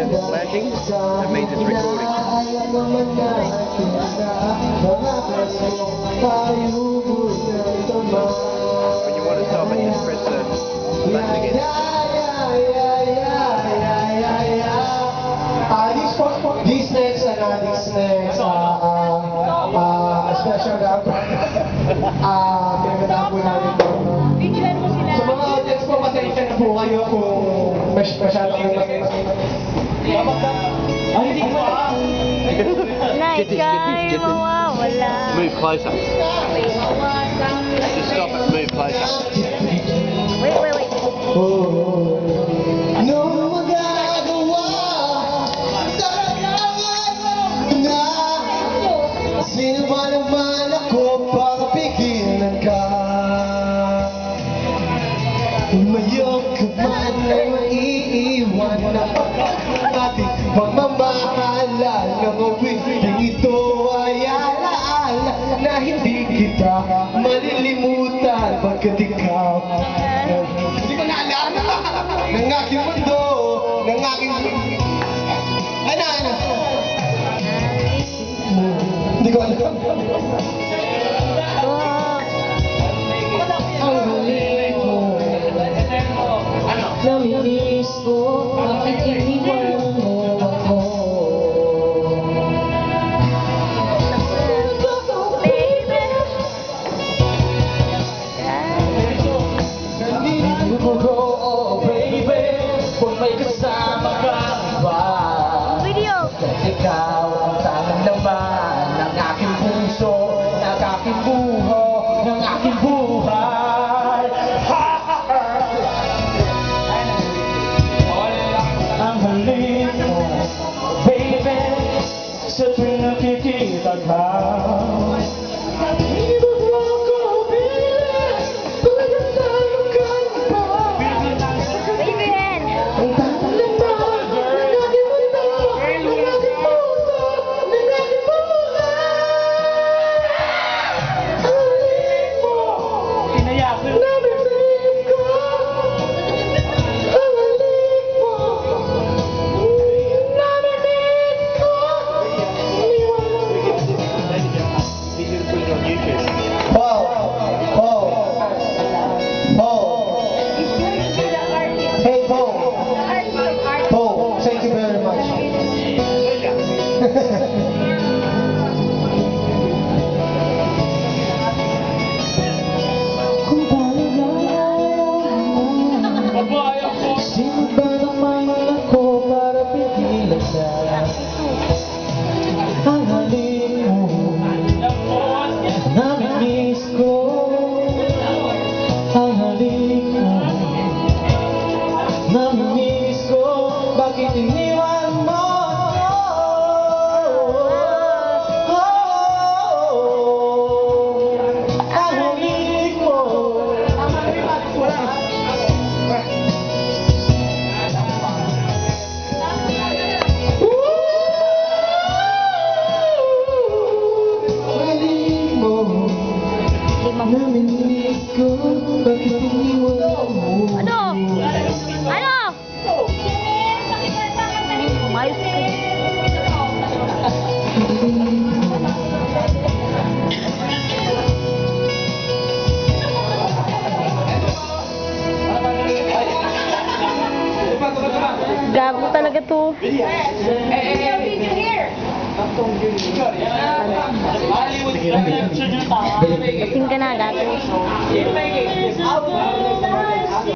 Working? That means it's recording. When you want to stop it, just press the button again. These next special gag. Pinagandaan po namin ito. Sa mga audience po, pasensya na po kayo kung masyadong hindi ko Night guy, mawawala. Move closer. Just stop it, move closer. Wait. Nung magagawa, talagang na sino ba naman ako para pigilan ka? Umayok ka man ay maiiwan na ating pagmamahala ng awiting ito ay alaala na hindi kita malilimutan pagkat ikaw hindi ko naalala ng aking mundo, ng aking ano hindi ko alam ang huli mo namimiss ko bakit iniwan mo ako nandito ko oh baby kung may kasama ka ba Video. ikaw ang tanang naman ng aking puso ng aking buho ng aking buhay ang halik mo baby sa tuwing nakikita ka hindi ba ako bilis talagang tayo ka ba Wave your hand. ang tanang naman ng aking mundo ng aking puso ng aking buhay ang halik mo namimiss ko ang halik mo namimiss ko He's going to put it on YouTube. Paul, hey Paul, thank you very much. Kung talaga sino ba naman ako para pigilan ka? Ang halik mo namimiss ko ang halik mo namimiss ko bakit iniwan mo ang halik mo halik mo namimiss ko bakit iniwan mo Ano? Umayos ka. Gago talaga to. Lasing ka na, gago.